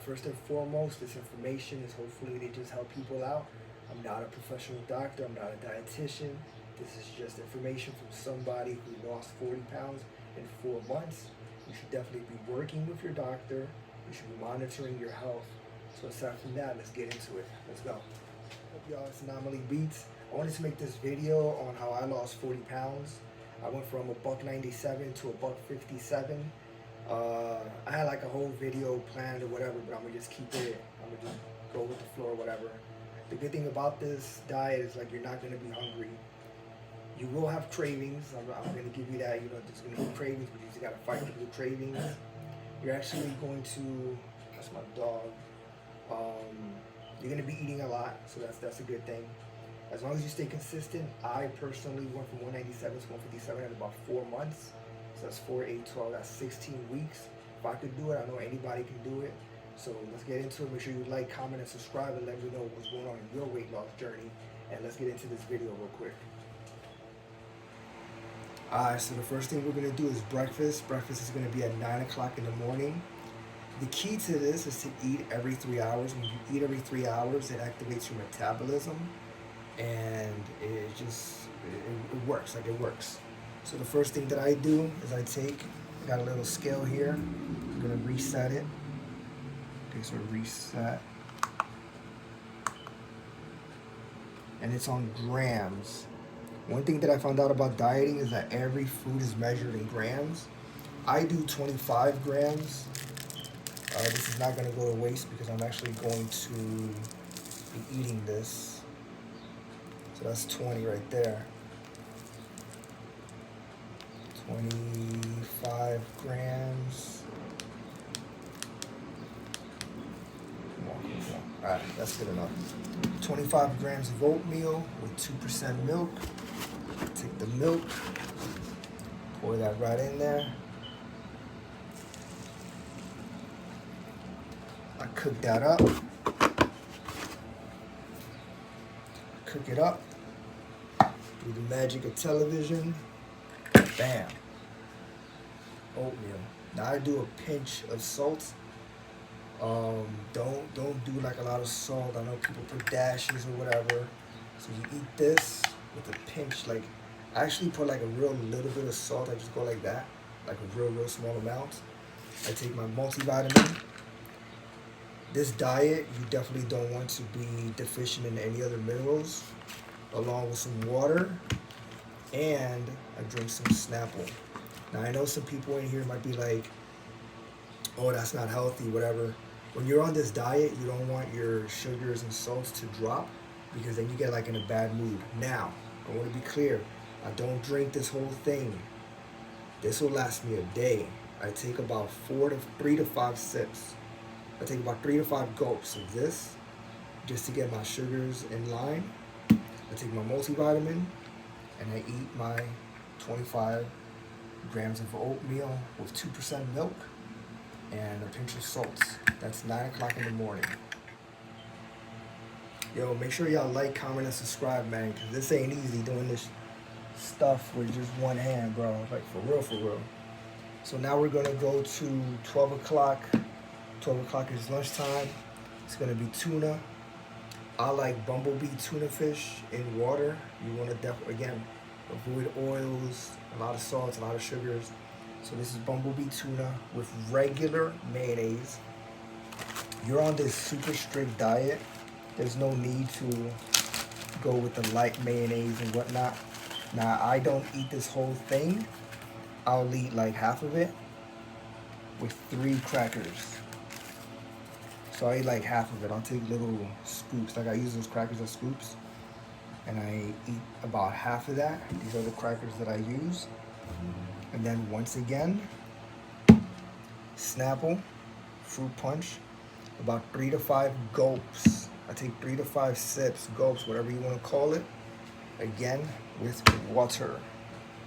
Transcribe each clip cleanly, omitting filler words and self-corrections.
first and foremost, this information is hopefully to just help people out. I'm not a professional doctor. I'm not a dietitian. This is just information from somebody who lost 40 pounds in 4 months. You should definitely be working with your doctor. You should be monitoring your health. So aside from that, let's get into it. Let's go. Hope y'all, it's Anomaly Beats. I wanted to make this video on how I lost 40 pounds. I went from a buck 97 to a buck 57. I had like a whole video planned or whatever, but I'm gonna just keep it. I'm gonna just go with the flow or whatever. The good thing about this diet is like you're not gonna be hungry. You will have cravings. I'm gonna give you that. You know, there's gonna be cravings, but you just gotta fight through the cravings. You're actually going to. That's my dog. You're gonna be eating a lot, so that's a good thing. As long as you stay consistent. I personally went from 197 to 157 in about 4 months. So that's 4, 8, 12, that's 16 weeks. If I could do it, I know anybody can do it. So let's get into it. Make sure you like, comment, and subscribe, and let me know what's going on in your weight loss journey. And let's get into this video real quick. Alright, so the first thing we're gonna do is breakfast. Breakfast is gonna be at 9 o'clock in the morning. The key to this is to eat every 3 hours. When you eat every 3 hours, it activates your metabolism, and it works, like it works. So the first thing that I do is I got a little scale here. I'm gonna reset it. Okay, so reset. And it's on grams. One thing that I found out about dieting is that every food is measured in grams. I do 25 grams. This is not gonna go to waste because I'm actually going to be eating this. So that's 20 right there. 25 grams. Come on. Alright, that's good enough. 25 grams of oatmeal with 2% milk. Take the milk, pour that right in there. I cook that up. Cook it up. Do the magic of television. Bam. Oatmeal. Now I do a pinch of salt. Don't do like a lot of salt. I know people put dashes or whatever. So you eat this with a pinch. Like I actually put like a real little bit of salt. I just go like that, like a real small amount. I take my multivitamin. This diet, you definitely don't want to be deficient in any other minerals, along with some water, and I drink some Snapple. Now I know some people in here might be like, oh, that's not healthy, whatever. When you're on this diet, you don't want your sugars and salts to drop because then you get like in a bad mood. Now, I want to be clear, I don't drink this whole thing. This will last me a day. I take about 3 to 5 sips. I take about 3 to 5 gulps of this just to get my sugars in line. I take my multivitamin and I eat my 25 grams of oatmeal with 2% milk and a pinch of salt. That's 9 o'clock in the morning. Yo, make sure y'all like, comment, and subscribe, man, because this ain't easy doing this stuff with just one hand, bro. Like, for real. So now we're going to go to 12 o'clock. 12 o'clock is lunchtime. It's going to be tuna. I like bumblebee tuna fish in water. You want to definitely, again, avoid oils, a lot of salts, a lot of sugars. So this is bumblebee tuna with regular mayonnaise. You're on this super strict diet. There's no need to go with the light mayonnaise and whatnot. Now, I don't eat this whole thing. I'll eat like half of it with 3 crackers. So I eat like half of it. I'll take little scoops. Like I use those crackers as scoops. And I eat about half of that. These are the crackers that I use. And then once again, Snapple, fruit punch, about 3 to 5 gulps. I take 3 to 5 sips, gulps, whatever you want to call it. Again, with water.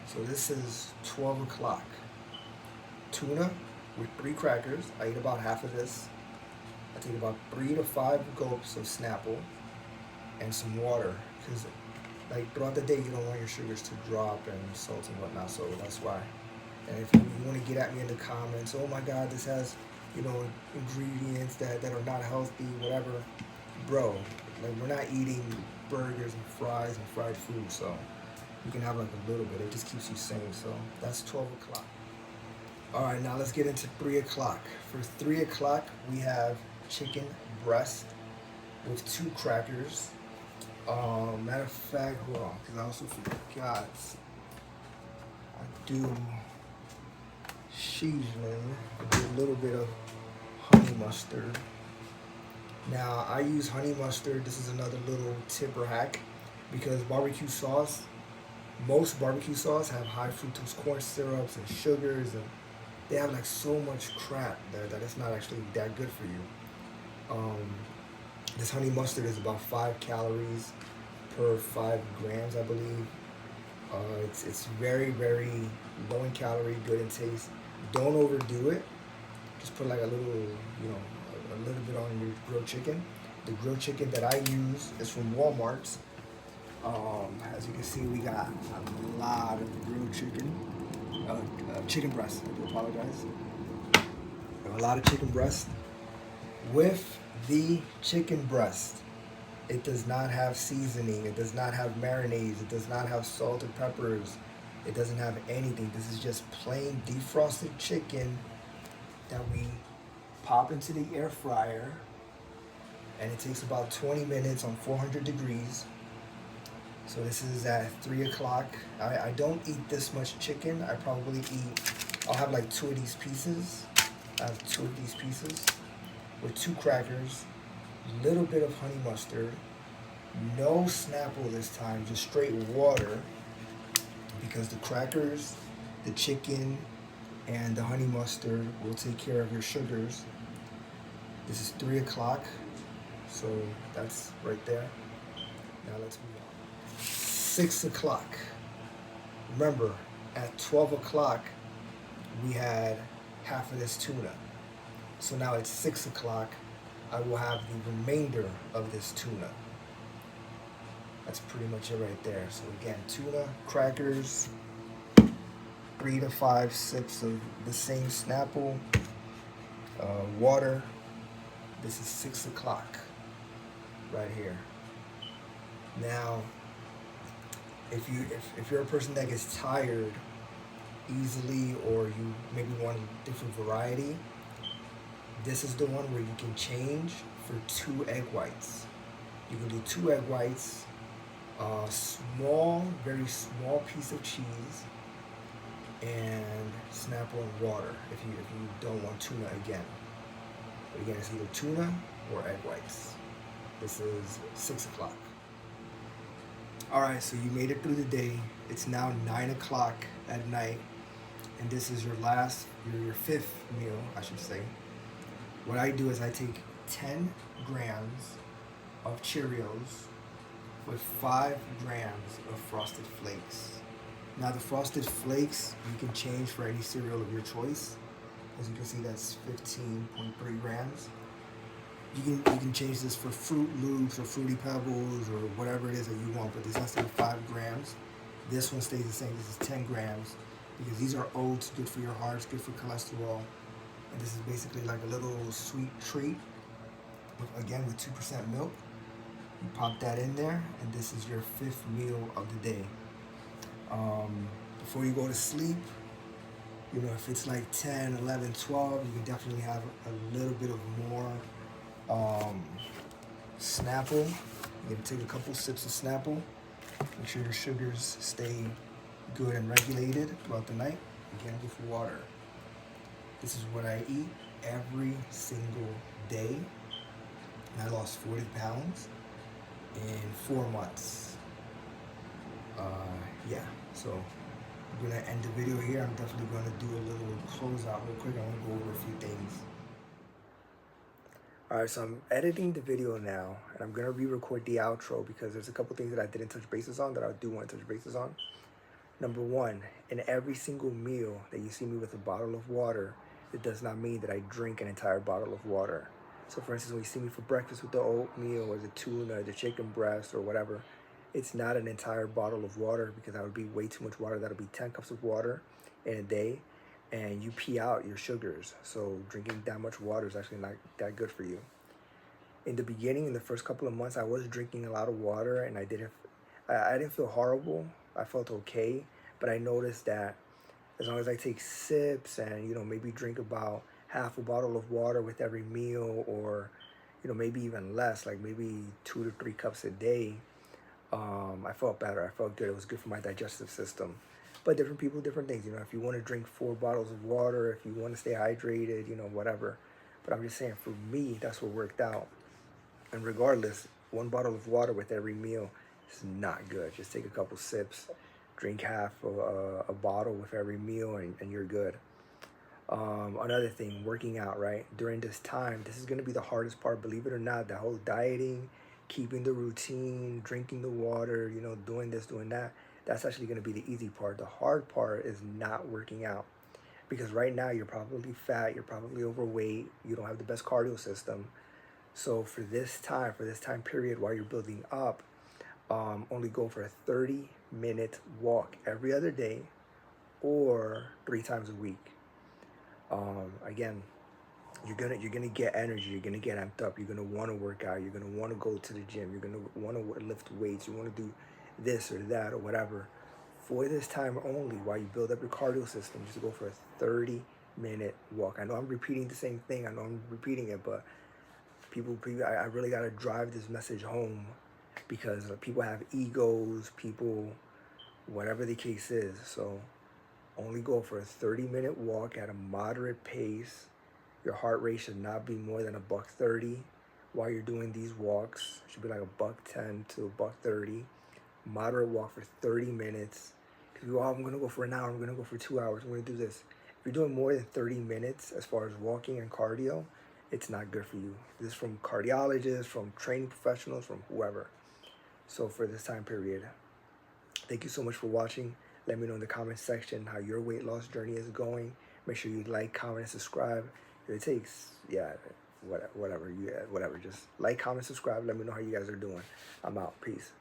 So this is 12 o'clock. Tuna with 3 crackers. I eat about half of this. I take about 3 to 5 gulps of Snapple and some water, because like throughout the day you don't want your sugars to drop and salt and whatnot, so that's why. And if you want to get at me in the comments, oh my god, this has you know, ingredients that are not healthy, whatever, bro, like we're not eating burgers and fries and fried food, so you can have like a little bit. It just keeps you sane. So that's 12 o'clock. All right, now let's get into 3 o'clock. For 3 o'clock, we have chicken breast with 2 crackers. Matter of fact, hold on, because I also forgot. I do seasoning, I do a little bit of honey mustard. Now, I use honey mustard. This is another little tip or hack because barbecue sauce, most barbecue sauce have high fructose corn syrups and sugars, and they have like so much crap there that it's not actually that good for you. Um, this honey mustard is about 5 calories per 5 grams, I believe. It's very low in calorie, good in taste. Don't overdo it. Just put like a little, you know, a little bit on your grilled chicken. The grilled chicken that I use is from Walmart. As you can see, we got a lot of grilled chicken, chicken breast. I do apologize. A lot of chicken breast. With the chicken breast, it does not have seasoning. It does not have marinades. It does not have salt and peppers. It doesn't have anything. This is just plain defrosted chicken that we pop into the air fryer, and it takes about 20 minutes on 400 degrees. So this is at 3 o'clock. I don't eat this much chicken. I probably I'll have like 2 of these pieces. I have 2 of these pieces with 2 crackers, a little bit of honey mustard, no Snapple this time, just straight water, because the crackers, the chicken, and the honey mustard will take care of your sugars. This is 3 o'clock, so that's right there. Now let's move on. 6 o'clock. Remember, at 12 o'clock, we had half of this tuna. So now at 6 o'clock, I will have the remainder of this tuna. That's pretty much it right there. So again, tuna, crackers, 3 to 5 sips of the same Snapple, water. This is 6 o'clock right here. Now, if you're a person that gets tired easily, or you maybe want a different variety, this is the one where you can change for 2 egg whites. You can do 2 egg whites, a small, very small piece of cheese, and Snapple and water if you don't want tuna again. But again, it's either tuna or egg whites. This is 6 o'clock. Alright, so you made it through the day. It's now 9 o'clock at night, and this is your fifth meal, I should say. What I do is I take 10 grams of Cheerios with 5 grams of Frosted Flakes. Now the Frosted Flakes, you can change for any cereal of your choice. As you can see, that's 15.3 grams. You can change this for Fruit Loops or Fruity Pebbles or whatever it is that you want, but this has to be 5 grams. This one stays the same. This is 10 grams because these are oats, good for your hearts, good for cholesterol. And this is basically like a little sweet treat, again with 2% milk. You pop that in there, and this is your 5th meal of the day. Before you go to sleep, you know, if it's like 10, 11, 12, you can definitely have a little bit of more Snapple. You can take a couple sips of Snapple. Make sure your sugars stay good and regulated throughout the night. Again, with water. This is what I eat every single day. And I lost 40 pounds in 4 months. Yeah, so I'm gonna end the video here. I'm definitely gonna do a little closeout real quick. I wanna go over a few things. Alright, so I'm editing the video now, and I'm gonna re-record the outro because there's a couple things that I didn't touch bases on that I do want to touch bases on. Number 1, in every single meal that you see me with a bottle of water, it does not mean that I drink an entire bottle of water. So for instance, when you see me for breakfast with the oatmeal or the tuna, the chicken breast or whatever, it's not an entire bottle of water because that would be way too much water. That would be 10 cups of water in a day. and you pee out your sugars. So drinking that much water is actually not that good for you. In the beginning, in the first couple of months, I was drinking a lot of water, and I didn't feel horrible. I felt okay, but I noticed that as long as I take sips and maybe drink about half a bottle of water with every meal, or maybe even less, like maybe 2 to 3 cups a day, I felt better. I felt good. It was good for my digestive system. But different people, different things. If you want to drink 4 bottles of water, if you want to stay hydrated, whatever. But I'm just saying, for me, that's what worked out. And regardless, 1 bottle of water with every meal is not good. Just take a couple sips, drink half a bottle with every meal, and you're good. Another thing, working out, right? During this time, this is going to be the hardest part, believe it or not. The whole dieting, keeping the routine, drinking the water, doing this, doing that. That's actually going to be the easy part. The hard part is not working out. Because right now, you're probably fat, you're probably overweight, you don't have the best cardio system. So for this time period while you're building up, only go for a 30-minute walk every other day or 3 times a week. Again, you're gonna get energy, you're gonna get amped up, you're gonna want to work out, you're gonna want to go to the gym, you're gonna want to lift weights, you want to do this or that or whatever. For this time only, while you build up your cardio system, just go for a 30-minute walk. I know I'm repeating the same thing, I know I'm repeating it, but I really gotta drive this message home, because people have egos, people, whatever the case is. So only go for a 30-minute walk at a moderate pace. Your heart rate should not be more than a buck 30 while you're doing these walks. It should be like a buck 10 to a buck 30. Moderate walk for 30 minutes. Because I'm gonna go for an hour, I'm gonna go for 2 hours, I'm gonna do this. If you're doing more than 30 minutes as far as walking and cardio, it's not good for you. This is from cardiologists, from training professionals, from whoever. So for this time period, thank you so much for watching. Let me know in the comment section how your weight loss journey is going. Make sure you like, comment, and subscribe. It takes, whatever. Just like, comment, subscribe. Let me know how you guys are doing. I'm out. Peace.